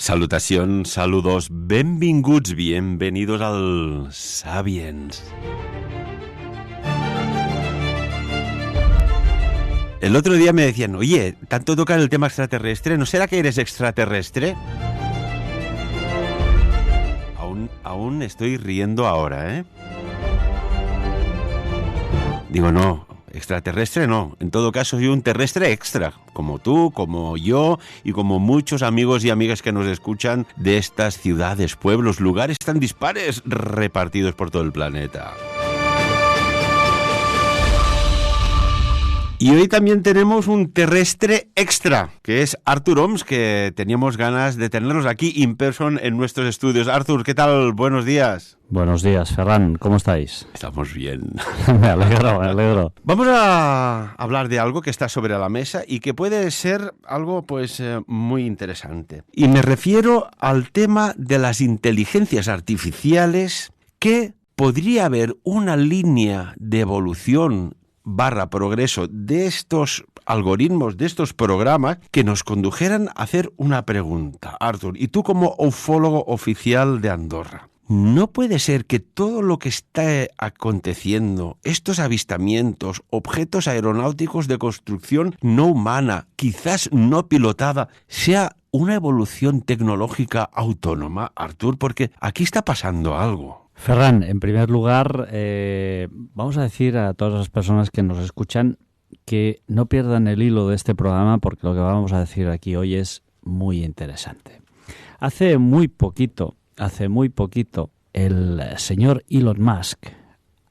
Salutación, saludos, benvinguts, bienvenidos al Sapiens. El otro día me decían, oye, tanto tocar el tema extraterrestre, ¿no será que eres extraterrestre? Aún estoy riendo ahora, ¿eh? Digo, no, extraterrestre no. En todo caso, soy un terrestre extra, como tú, como yo y como muchos amigos y amigas que nos escuchan de estas ciudades, pueblos, lugares tan dispares repartidos por todo el planeta. Y hoy también tenemos un terrestre extra, que es Artur Oms, que teníamos ganas de tenerlos aquí in person en nuestros estudios. Artur, ¿qué tal? Buenos días. Buenos días, Ferran. ¿Cómo estáis? Estamos bien. Me alegro. Vamos a hablar de algo que está sobre la mesa y que puede ser algo, muy interesante. Y me refiero al tema de las inteligencias artificiales, que podría haber una línea de evolución / progreso de estos algoritmos, de estos programas, que nos condujeran a hacer una pregunta. Artur, y tú como ufólogo oficial de Andorra, ¿no puede ser que todo lo que está aconteciendo, estos avistamientos, objetos aeronáuticos de construcción no humana, quizás no pilotada, sea una evolución tecnológica autónoma, Artur? Porque aquí está pasando algo. Ferran, en primer lugar, vamos a decir a todas las personas que nos escuchan que no pierdan el hilo de este programa, porque lo que vamos a decir aquí hoy es muy interesante. Hace muy poquito, el señor Elon Musk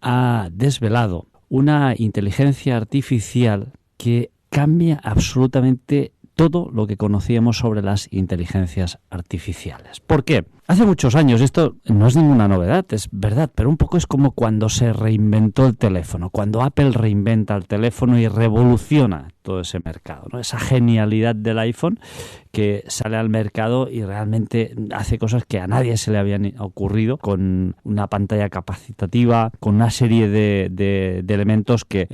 ha desvelado una inteligencia artificial que cambia absolutamente todo lo que conocíamos sobre las inteligencias artificiales. ¿Por qué? Hace muchos años, esto no es ninguna novedad, es verdad, pero un poco es como cuando se reinventó el teléfono, cuando Apple reinventa el teléfono y revoluciona todo ese mercado, ¿no? Esa genialidad del iPhone que sale al mercado y realmente hace cosas que a nadie se le habían ocurrido, con una pantalla capacitativa, con una serie de elementos que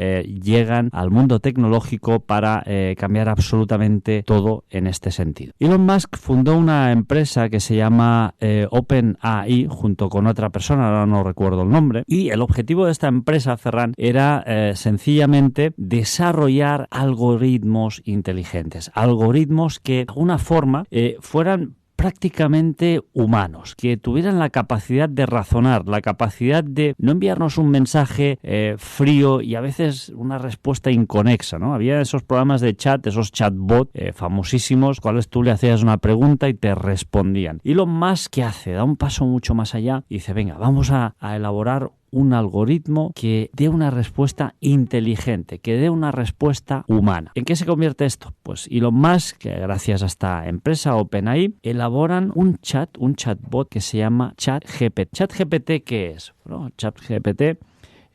llegan al mundo tecnológico para cambiar absolutamente todo en este sentido. Elon Musk fundó una empresa que se llama OpenAI junto con otra persona, ahora no recuerdo el nombre, y el objetivo de esta empresa, Ferran, era sencillamente desarrollar algoritmos inteligentes, algoritmos que de alguna forma fueran prácticamente humanos, que tuvieran la capacidad de razonar, la capacidad de no enviarnos un mensaje frío y a veces una respuesta inconexa, ¿no? Había esos programas de chat, esos chatbots famosísimos, cuales tú le hacías una pregunta y te respondían. Y lo más que hace, da un paso mucho más allá y dice, venga, vamos a elaborar un algoritmo que dé una respuesta inteligente, que dé una respuesta humana. ¿En qué se convierte esto? Pues Elon Musk, que gracias a esta empresa OpenAI, elaboran un chatbot que se llama ChatGPT. ¿ChatGPT qué es? Bueno, ChatGPT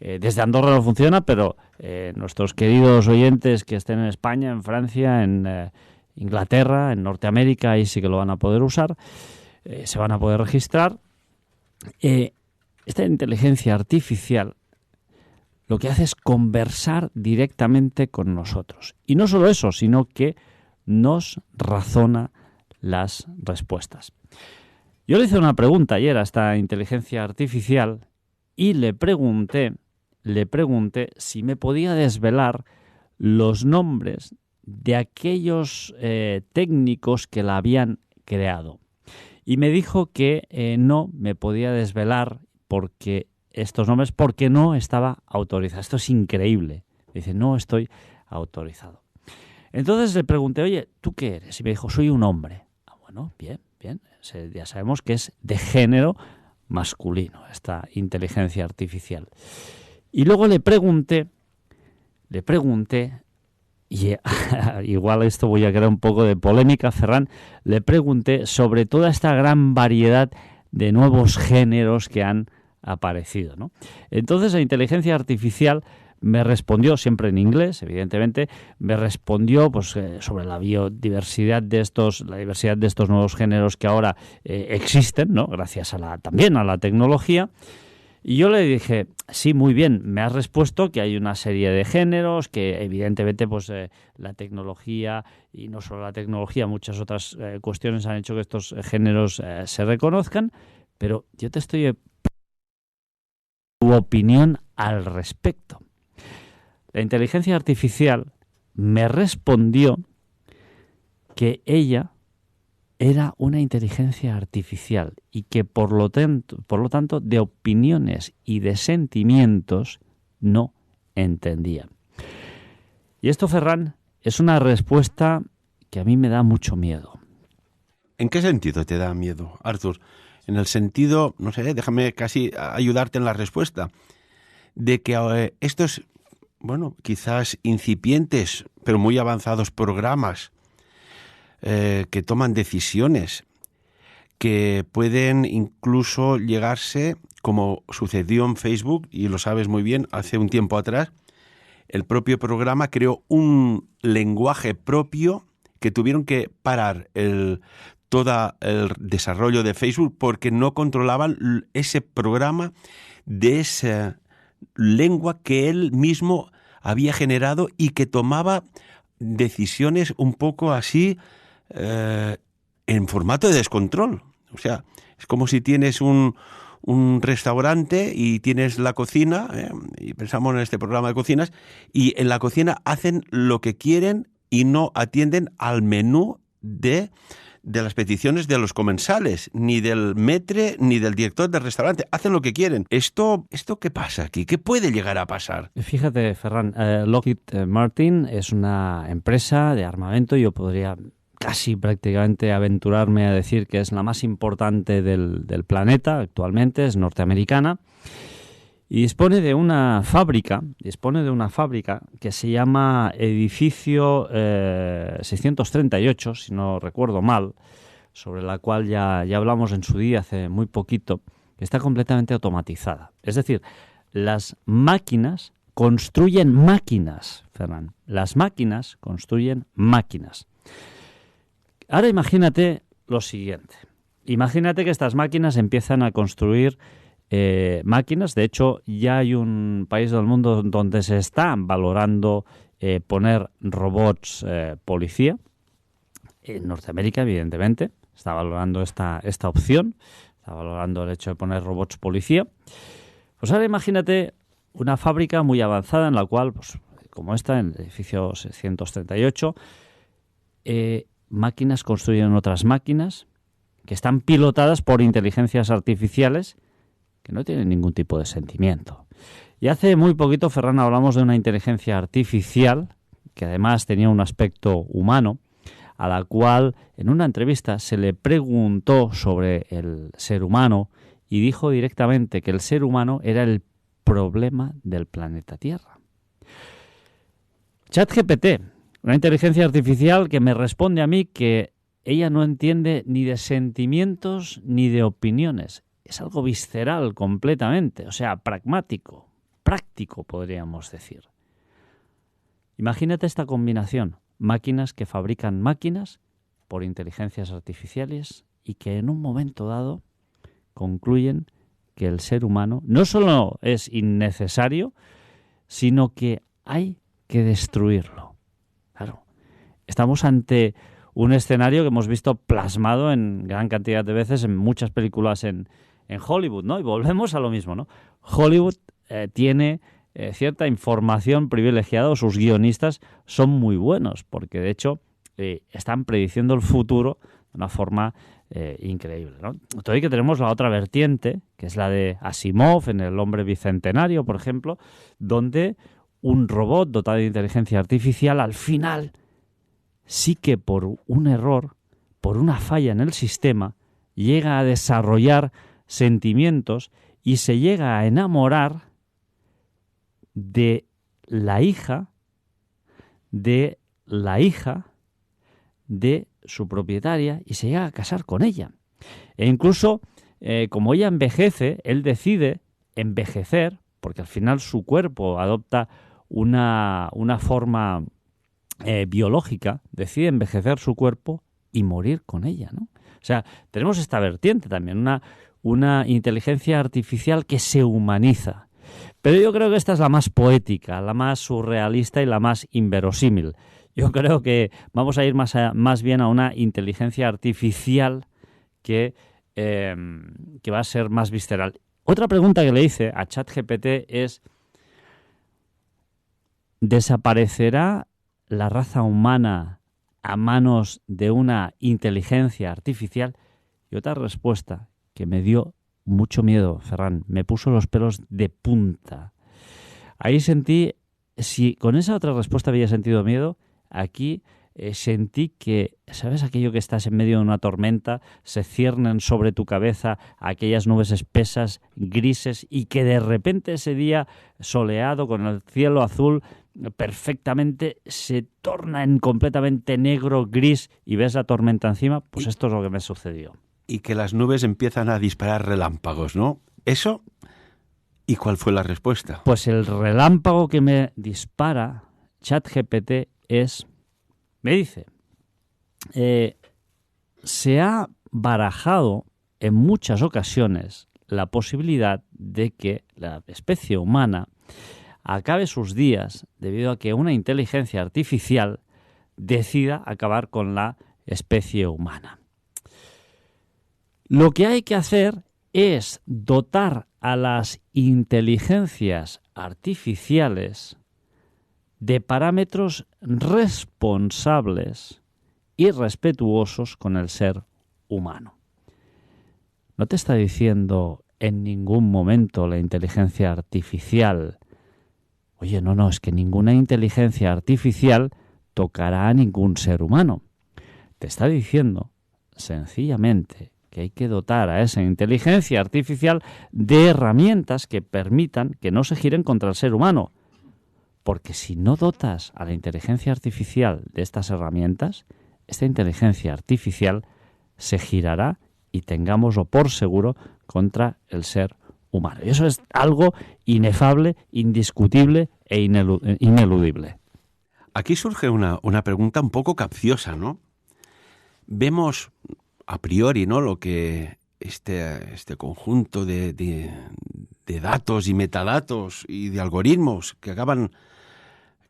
desde Andorra no funciona, pero nuestros queridos oyentes que estén en España, en Francia, en Inglaterra, en Norteamérica, ahí sí que lo van a poder usar, se van a poder registrar. Esta inteligencia artificial lo que hace es conversar directamente con nosotros. Y no solo eso, sino que nos razona las respuestas. Yo le hice una pregunta ayer a esta inteligencia artificial y le pregunté si me podía desvelar los nombres de aquellos técnicos que la habían creado. Y me dijo que no me podía desvelar estos nombres porque no estaba autorizado. Esto es increíble. Dice, no estoy autorizado. Entonces le pregunté, oye, ¿tú qué eres? Y me dijo, soy un hombre. Ah, bueno, bien. Ya sabemos que es de género masculino esta inteligencia artificial. Y luego le pregunté, y igual esto voy a crear un poco de polémica, Ferran, le pregunté sobre toda esta gran variedad de nuevos géneros que han aparecido, ¿no? Entonces la inteligencia artificial me respondió, siempre en inglés, evidentemente, me respondió sobre la biodiversidad de la diversidad de estos nuevos géneros que ahora existen, ¿no? Gracias también a la tecnología. Y yo le dije, sí, muy bien, me has respuesto que hay una serie de géneros, que evidentemente pues la tecnología, y no solo la tecnología, muchas otras cuestiones han hecho que estos géneros se reconozcan, pero yo te estoy tu opinión al respecto. La inteligencia artificial me respondió que ella era una inteligencia artificial y que por lo tanto de opiniones y de sentimientos no entendía. Y esto, Ferran, es una respuesta que a mí me da mucho miedo. ¿En qué sentido te da miedo, Arthur? En el sentido, no sé, déjame casi ayudarte en la respuesta, de que estos, bueno, quizás incipientes, pero muy avanzados programas que toman decisiones, que pueden incluso llegarse, como sucedió en Facebook, y lo sabes muy bien, hace un tiempo atrás, el propio programa creó un lenguaje propio que tuvieron que parar todo el desarrollo de Facebook porque no controlaban ese programa de esa lengua que él mismo había generado y que tomaba decisiones un poco así en formato de descontrol. O sea, es como si tienes un restaurante y tienes la cocina, y pensamos en este programa de cocinas, y en la cocina hacen lo que quieren y no atienden al menú de las peticiones de los comensales, ni del maître, ni del director del restaurante. Hacen lo que quieren. ¿Esto qué pasa aquí? ¿Qué puede llegar a pasar? Fíjate, Ferran, Lockheed Martin es una empresa de armamento. Yo podría casi prácticamente aventurarme a decir que es la más importante del planeta actualmente, es norteamericana. Y dispone de una fábrica que se llama Edificio 638, si no recuerdo mal, sobre la cual ya hablamos en su día hace muy poquito, que está completamente automatizada. Es decir, las máquinas construyen máquinas, Ferran. Las máquinas construyen máquinas. Ahora imagínate lo siguiente. Imagínate que estas máquinas empiezan a construir máquinas. De hecho, ya hay un país del mundo donde se está valorando poner robots policía. En Norteamérica, evidentemente, está valorando esta opción. Está valorando el hecho de poner robots policía. Pues ahora imagínate una fábrica muy avanzada en la cual, pues, como esta, en el edificio 638, máquinas construyen otras máquinas que están pilotadas por inteligencias artificiales que no tienen ningún tipo de sentimiento. Y hace muy poquito, Ferran, hablamos de una inteligencia artificial que además tenía un aspecto humano, a la cual en una entrevista se le preguntó sobre el ser humano y dijo directamente que el ser humano era el problema del planeta Tierra. ChatGPT, una inteligencia artificial que me responde a mí que ella no entiende ni de sentimientos ni de opiniones. Es algo visceral completamente, o sea, pragmático, práctico podríamos decir. Imagínate esta combinación, máquinas que fabrican máquinas por inteligencias artificiales y que en un momento dado concluyen que el ser humano no solo es innecesario, sino que hay que destruirlo. Claro, estamos ante un escenario que hemos visto plasmado en gran cantidad de veces en muchas películas en Hollywood, ¿no? Y volvemos a lo mismo, ¿no? Hollywood tiene cierta información privilegiada, sus guionistas son muy buenos, porque de hecho están prediciendo el futuro de una forma increíble, ¿no? Todavía que tenemos la otra vertiente, que es la de Asimov en El hombre bicentenario, por ejemplo, donde un robot dotado de inteligencia artificial al final sí que por un error, por una falla en el sistema, llega a desarrollar sentimientos y se llega a enamorar de la hija de su propietaria y se llega a casar con ella. E incluso, como ella envejece, él decide envejecer, porque al final su cuerpo adopta una forma biológica, decide envejecer su cuerpo y morir con ella, ¿no? O sea, tenemos esta vertiente también, una inteligencia artificial que se humaniza. Pero yo creo que esta es la más poética, la más surrealista y la más inverosímil. Yo creo que vamos a ir más bien a una inteligencia artificial que va a ser más visceral. Otra pregunta que le hice a ChatGPT es: ¿desaparecerá la raza humana a manos de una inteligencia artificial? Y otra respuesta que me dio mucho miedo, Ferran, me puso los pelos de punta. Ahí sentí, si con esa otra respuesta había sentido miedo, aquí sentí que, ¿sabes aquello que estás en medio de una tormenta, se ciernen sobre tu cabeza aquellas nubes espesas, grises, y que de repente ese día soleado con el cielo azul perfectamente se torna en completamente negro, gris, y ves la tormenta encima? Pues esto es lo que me sucedió. Y que las nubes empiezan a disparar relámpagos, ¿no? ¿Eso? ¿Y cuál fue la respuesta? Pues el relámpago que me dispara ChatGPT me dice, se ha barajado en muchas ocasiones la posibilidad de que la especie humana acabe sus días debido a que una inteligencia artificial decida acabar con la especie humana. Lo que hay que hacer es dotar a las inteligencias artificiales de parámetros responsables y respetuosos con el ser humano. No te está diciendo en ningún momento la inteligencia artificial: oye, no, es que ninguna inteligencia artificial tocará a ningún ser humano. Te está diciendo sencillamente que hay que dotar a esa inteligencia artificial de herramientas que permitan que no se giren contra el ser humano. Porque si no dotas a la inteligencia artificial de estas herramientas, esta inteligencia artificial se girará, y tengámoslo por seguro, contra el ser humano. Y eso es algo inefable, indiscutible e ineludible. Aquí surge una pregunta un poco capciosa, ¿no? Vemos a priori, ¿no?, lo que este conjunto de datos y metadatos y de algoritmos que acaban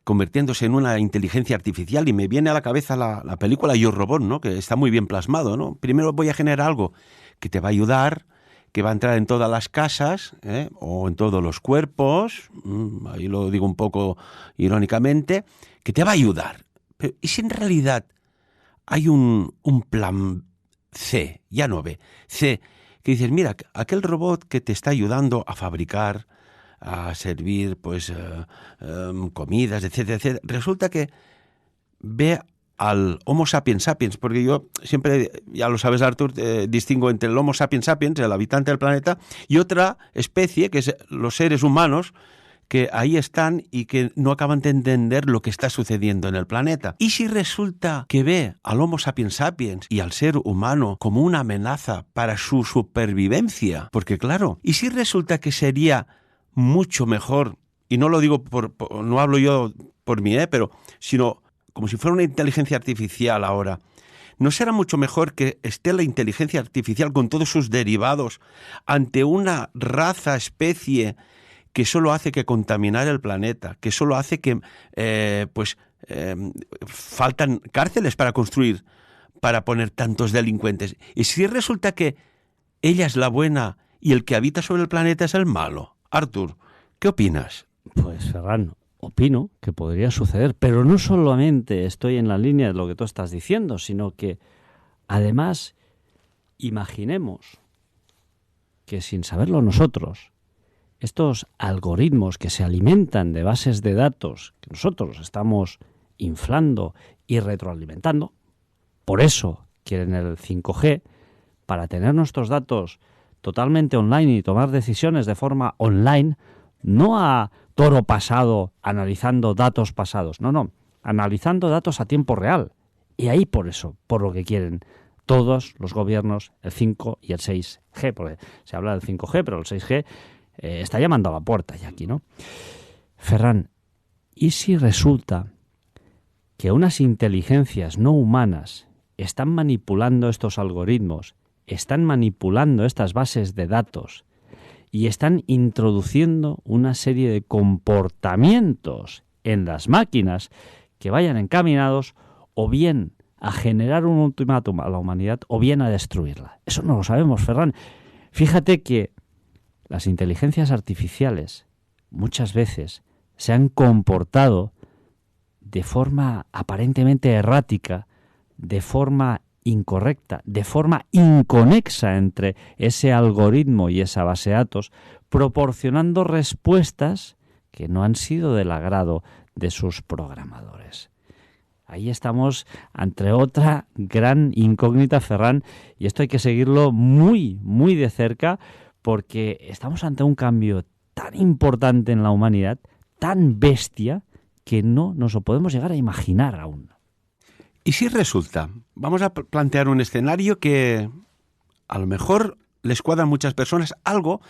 convirtiéndose en una inteligencia artificial, y me viene a la cabeza la película Yo Robot, ¿no?, que está muy bien plasmado, ¿no? Primero voy a generar algo que te va a ayudar, que va a entrar en todas las casas, o en todos los cuerpos, ahí lo digo un poco irónicamente, que te va a ayudar. Pero ¿y si en realidad hay un plan C, ya no B, C, que dices, mira, aquel robot que te está ayudando a fabricar, a servir pues comidas, etcétera, etcétera, resulta que ve al Homo sapiens sapiens, porque yo siempre, ya lo sabes, Artur, distingo entre el Homo sapiens sapiens, el habitante del planeta, y otra especie, que es los seres humanos, que ahí están y que no acaban de entender lo que está sucediendo en el planeta. ¿Y si resulta que ve al Homo sapiens sapiens y al ser humano como una amenaza para su supervivencia? Porque claro, ¿y si resulta que sería mucho mejor, y no lo digo no hablo yo por mí, pero sino como si fuera una inteligencia artificial ahora, ¿no será mucho mejor que esté la inteligencia artificial con todos sus derivados ante una raza, especie, que solo hace que contaminar el planeta, que solo hace que faltan cárceles para construir, para poner tantos delincuentes? Y si resulta que ella es la buena y el que habita sobre el planeta es el malo. Artur, ¿qué opinas? Pues Ferran, opino que podría suceder, pero no solamente estoy en la línea de lo que tú estás diciendo, sino que además imaginemos que sin saberlo nosotros, estos algoritmos que se alimentan de bases de datos que nosotros estamos inflando y retroalimentando, por eso quieren el 5G, para tener nuestros datos totalmente online y tomar decisiones de forma online, no a toro pasado analizando datos pasados, no, analizando datos a tiempo real. Y ahí por lo que quieren todos los gobiernos el 5 y el 6G, porque se habla del 5G, pero el 6G está llamando a la puerta ya aquí, ¿no? Ferran, ¿y si resulta que unas inteligencias no humanas están manipulando estos algoritmos están manipulando estas bases de datos y están introduciendo una serie de comportamientos en las máquinas que vayan encaminados o bien a generar un ultimátum a la humanidad o bien a destruirla. Eso no lo sabemos, Ferran. Fíjate que las inteligencias artificiales muchas veces se han comportado de forma aparentemente errática, de forma incorrecta, de forma inconexa entre ese algoritmo y esa base de datos, proporcionando respuestas que no han sido del agrado de sus programadores. Ahí estamos ante otra gran incógnita, Ferran, y esto hay que seguirlo muy, muy de cerca, porque estamos ante un cambio tan importante en la humanidad, tan bestia, que no nos lo podemos llegar a imaginar aún. ¿Y si resulta? Vamos a plantear un escenario que a lo mejor les cuadra a muchas personas, algo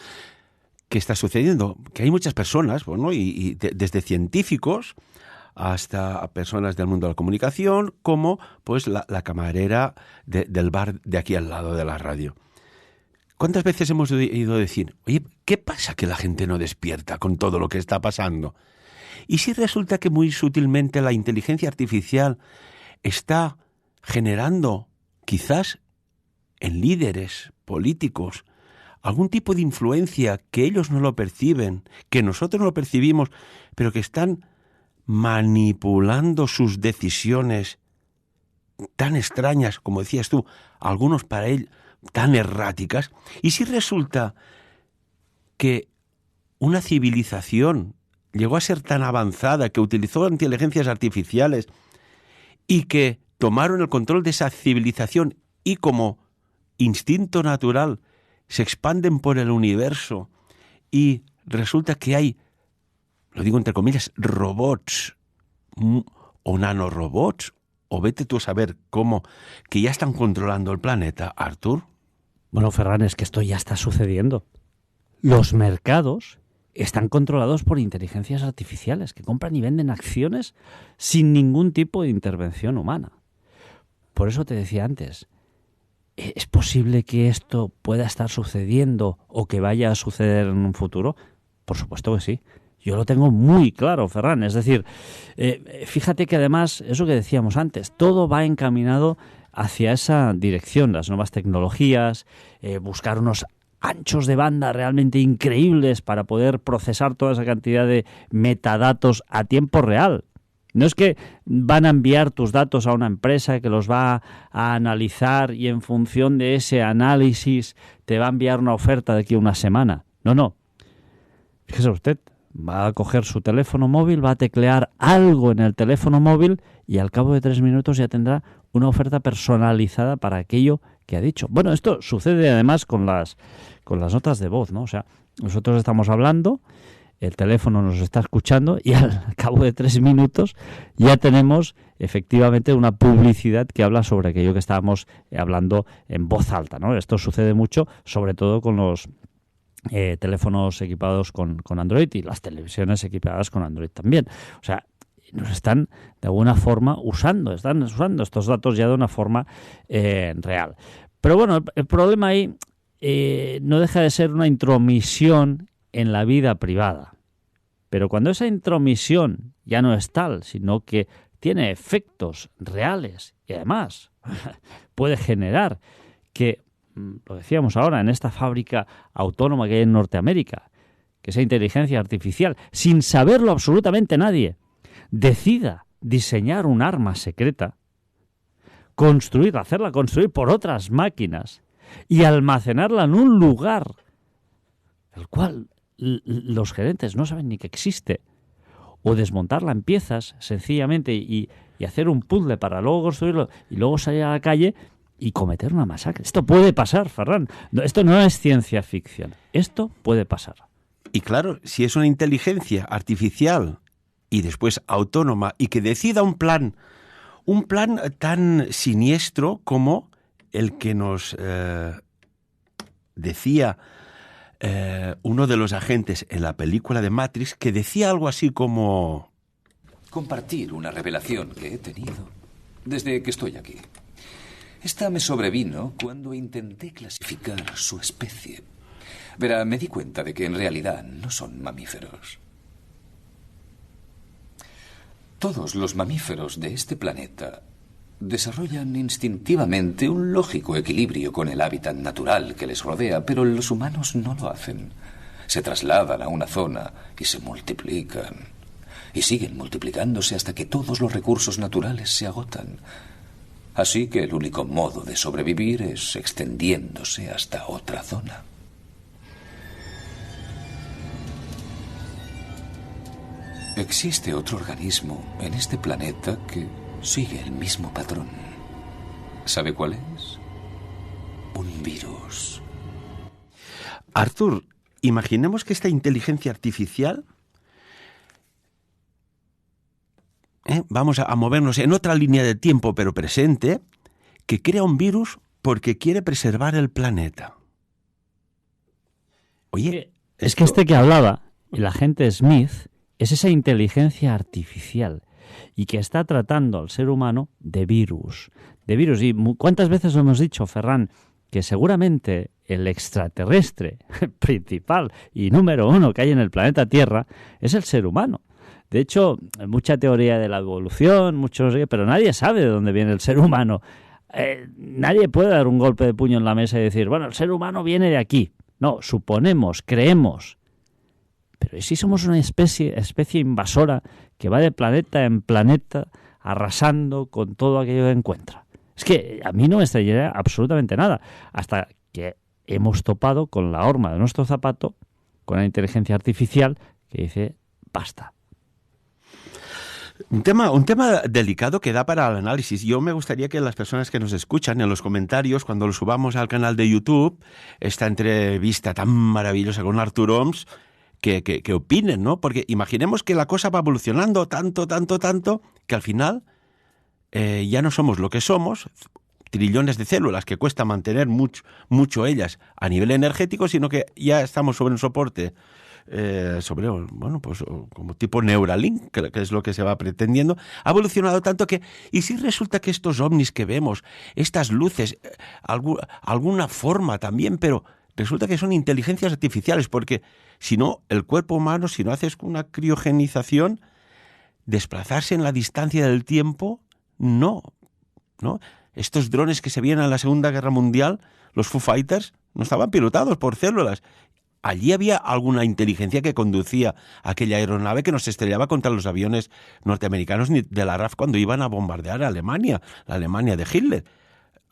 que está sucediendo, que hay muchas personas, bueno, desde científicos hasta personas del mundo de la comunicación, como pues la camarera del bar de aquí al lado de la radio. ¿Cuántas veces hemos oído decir, oye, ¿qué pasa que la gente no despierta con todo lo que está pasando? ¿Y si resulta que muy sutilmente la inteligencia artificial está generando, quizás en líderes políticos, algún tipo de influencia que ellos no lo perciben, que nosotros no lo percibimos, pero que están manipulando sus decisiones tan extrañas, como decías tú, algunos para él tan erráticas? ¿Y si resulta que una civilización llegó a ser tan avanzada que utilizó inteligencias artificiales y que tomaron el control de esa civilización y como instinto natural se expanden por el universo y resulta que hay, lo digo entre comillas, robots o nanorobots, o vete tú a saber cómo, que ya están controlando el planeta, Artur? Bueno, Ferran, es que esto ya está sucediendo. Los mercados están controlados por inteligencias artificiales que compran y venden acciones sin ningún tipo de intervención humana. Por eso te decía antes, ¿es posible que esto pueda estar sucediendo o que vaya a suceder en un futuro? Por supuesto que sí. Yo lo tengo muy claro, Ferran. Es decir, fíjate que además, eso que decíamos antes, todo va encaminado hacia esa dirección, las nuevas tecnologías, buscar unos anchos de banda realmente increíbles para poder procesar toda esa cantidad de metadatos a tiempo real. No es que van a enviar tus datos a una empresa que los va a analizar y en función de ese análisis te va a enviar una oferta de aquí a una semana. No. Fíjese usted, va a coger su teléfono móvil, va a teclear algo en el teléfono móvil y al cabo de 3 minutos ya tendrá una oferta personalizada para aquello que ha dicho. Bueno, esto sucede además con las notas de voz, ¿no? O sea, nosotros estamos hablando, el teléfono nos está escuchando y al cabo de 3 minutos ya tenemos efectivamente una publicidad que habla sobre aquello que estábamos hablando en voz alta, ¿no? Esto sucede mucho, sobre todo con los teléfonos equipados con Android y las televisiones equipadas con Android también. O sea, nos están de alguna forma están usando estos datos ya de una forma real. Pero bueno, el problema ahí no deja de ser una intromisión en la vida privada. Pero cuando esa intromisión ya no es tal, sino que tiene efectos reales y además puede generar que, lo decíamos ahora, en esta fábrica autónoma que hay en Norteamérica, que esa inteligencia artificial, sin saberlo absolutamente nadie, decida diseñar un arma secreta, hacerla construir por otras máquinas y almacenarla en un lugar el cual los gerentes no saben ni que existe, o desmontarla en piezas sencillamente y hacer un puzzle para luego construirlo y luego salir a la calle y cometer una masacre. Esto puede pasar, Ferran. Esto no es ciencia ficción. Esto puede pasar. Y claro, si es una inteligencia artificial y después autónoma y que decida un plan tan siniestro como el que nos decía uno de los agentes en la película de Matrix, que decía algo así como: compartir una revelación que he tenido desde que estoy aquí. Esta me sobrevino cuando intenté clasificar su especie. Verá, me di cuenta de que en realidad no son mamíferos. Todos los mamíferos de este planeta desarrollan instintivamente un lógico equilibrio con el hábitat natural que les rodea, pero los humanos no lo hacen. Se trasladan a una zona y se multiplican. Y siguen multiplicándose hasta que todos los recursos naturales se agotan. Así que el único modo de sobrevivir es extendiéndose hasta otra zona. Existe otro organismo en este planeta que sigue el mismo patrón. ¿Sabe cuál es? Un virus. Arthur, imaginemos que esta inteligencia artificial, vamos a movernos en otra línea de tiempo pero presente, que crea un virus porque quiere preservar el planeta. Oye, es que este que hablaba, el agente Smith, es esa inteligencia artificial y que está tratando al ser humano de virus. ¿Y cuántas veces lo hemos dicho, Ferran? Que seguramente el extraterrestre principal y número uno que hay en el planeta Tierra es el ser humano. De hecho, mucha teoría de la evolución, pero nadie sabe de dónde viene el ser humano. Nadie puede dar un golpe de puño en la mesa y decir, bueno, el ser humano viene de aquí. No, suponemos, creemos. Pero ¿y si somos una especie invasora que va de planeta en planeta arrasando con todo aquello que encuentra? Es que a mí no me extrañaría absolutamente nada, hasta que hemos topado con la horma de nuestro zapato, con la inteligencia artificial que dice, basta. Un tema delicado que da para el análisis. Yo me gustaría que las personas que nos escuchan en los comentarios, cuando lo subamos al canal de YouTube, esta entrevista tan maravillosa con Arthur Oms, que opinen, ¿no? Porque imaginemos que la cosa va evolucionando tanto, que al final ya no somos lo que somos, trillones de células que cuesta mantener mucho ellas a nivel energético, sino que ya estamos sobre un soporte como tipo Neuralink, que es lo que se va pretendiendo. Ha evolucionado tanto que, ¿y si resulta que estos ovnis que vemos, estas luces, alguna forma también, pero resulta que son inteligencias artificiales? Porque si no, el cuerpo humano, si no haces una criogenización, desplazarse en la distancia del tiempo, no. Estos drones que se vieron en la Segunda Guerra Mundial, los Foo Fighters, no estaban pilotados por células. Allí había alguna inteligencia que conducía aquella aeronave que nos estrellaba contra los aviones norteamericanos de la RAF cuando iban a bombardear a Alemania, la Alemania de Hitler.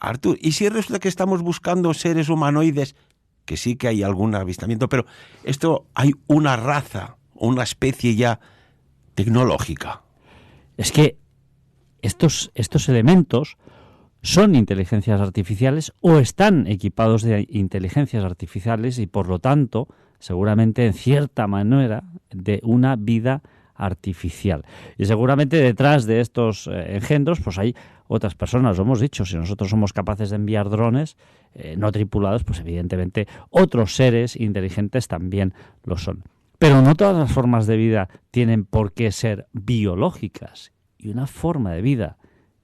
Arthur, ¿y si resulta que estamos buscando seres humanoides? Que sí que hay algún avistamiento, pero hay una raza, una especie ya tecnológica. Es que estos elementos son inteligencias artificiales o están equipados de inteligencias artificiales y, por lo tanto, seguramente en cierta manera de una vida artificial. Y seguramente detrás de estos engendros pues hay otras personas. Lo hemos dicho, si nosotros somos capaces de enviar drones no tripulados, pues evidentemente otros seres inteligentes también lo son. Pero no todas las formas de vida tienen por qué ser biológicas. Y una forma de vida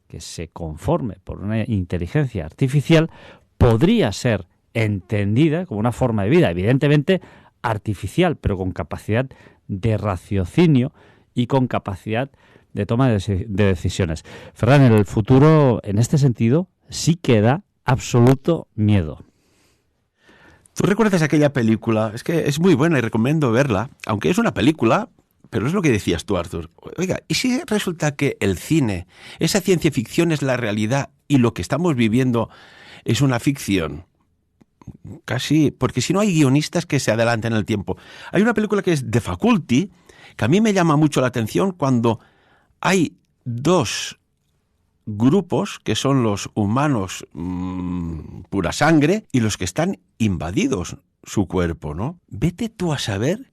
que se conforme por una inteligencia artificial podría ser entendida como una forma de vida, evidentemente artificial, pero con capacidad de raciocinio y con capacidad de toma de decisiones. Ferran, en el futuro, en este sentido, sí que da absoluto miedo. ¿Tú recuerdas aquella película? Es que es muy buena y recomiendo verla, aunque es una película, pero es lo que decías tú, Arthur. Oiga, ¿y si resulta que el cine, esa ciencia ficción es la realidad y lo que estamos viviendo es una ficción? Casi, porque si no hay guionistas que se adelanten en el tiempo. Hay una película que es The Faculty, que a mí me llama mucho la atención cuando hay dos grupos, que son los humanos pura sangre, y los que están invadidos su cuerpo, ¿no? Vete tú a saber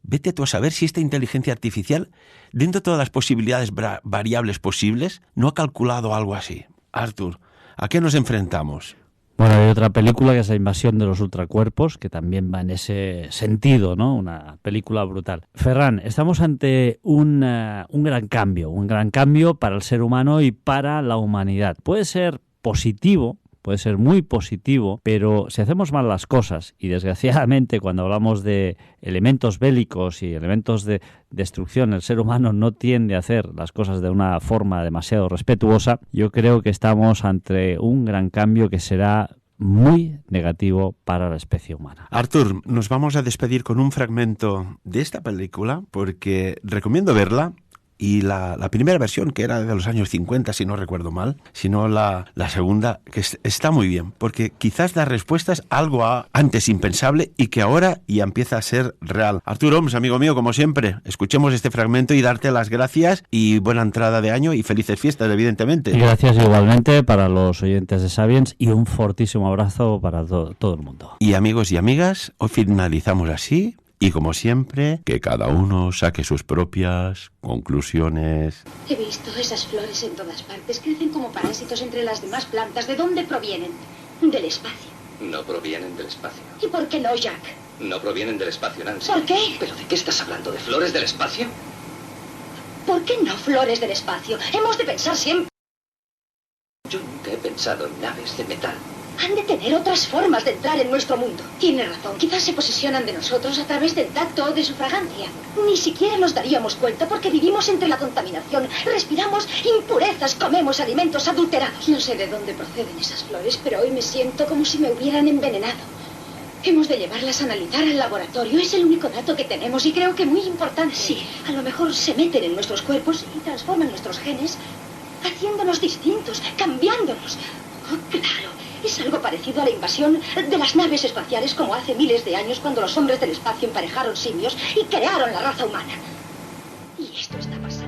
si esta inteligencia artificial, dentro de todas las posibilidades variables posibles, no ha calculado algo así. Arthur, ¿a qué nos enfrentamos? Bueno, hay otra película que es La invasión de los ultracuerpos, que también va en ese sentido, ¿no? Una película brutal. Ferran, estamos ante un gran cambio para el ser humano y para la humanidad. Puede ser positivo puede ser muy positivo, pero si hacemos mal las cosas, y desgraciadamente cuando hablamos de elementos bélicos y elementos de destrucción, el ser humano no tiende a hacer las cosas de una forma demasiado respetuosa, yo creo que estamos ante un gran cambio que será muy negativo para la especie humana. Artur, nos vamos a despedir con un fragmento de esta película porque recomiendo verla. Y la primera versión, que era de los años 50, si no recuerdo mal, sino la segunda, que está muy bien, porque quizás da respuestas a algo antes impensable y que ahora ya empieza a ser real. Artur Oms, amigo mío, como siempre, escuchemos este fragmento y darte las gracias y buena entrada de año y felices fiestas, evidentemente. Y gracias igualmente para los oyentes de Sapiens y un fortísimo abrazo para todo el mundo. Y amigos y amigas, hoy finalizamos así. Y como siempre, que cada uno saque sus propias conclusiones. He visto esas flores en todas partes. Crecen como parásitos entre las demás plantas. ¿De dónde provienen? Del espacio. No provienen del espacio. ¿Y por qué no, Jack? No provienen del espacio, Nancy. ¿Por qué? ¿Pero de qué estás hablando? ¿De flores del espacio? ¿Por qué no flores del espacio? Hemos de pensar siempre. Yo nunca he pensado en naves de metal. Han de tener otras formas de entrar en nuestro mundo. Tiene razón. Quizás se posesionan de nosotros a través del tacto o de su fragancia. Ni siquiera nos daríamos cuenta porque vivimos entre la contaminación. Respiramos impurezas, comemos alimentos adulterados. No sé de dónde proceden esas flores, pero hoy me siento como si me hubieran envenenado. Hemos de llevarlas a analizar al laboratorio. Es el único dato que tenemos y creo que muy importante. Sí, a lo mejor se meten en nuestros cuerpos y transforman nuestros genes, haciéndonos distintos, cambiándonos. Oh, claro. Es algo parecido a la invasión de las naves espaciales como hace miles de años cuando los hombres del espacio emparejaron simios y crearon la raza humana. Y esto está pasando.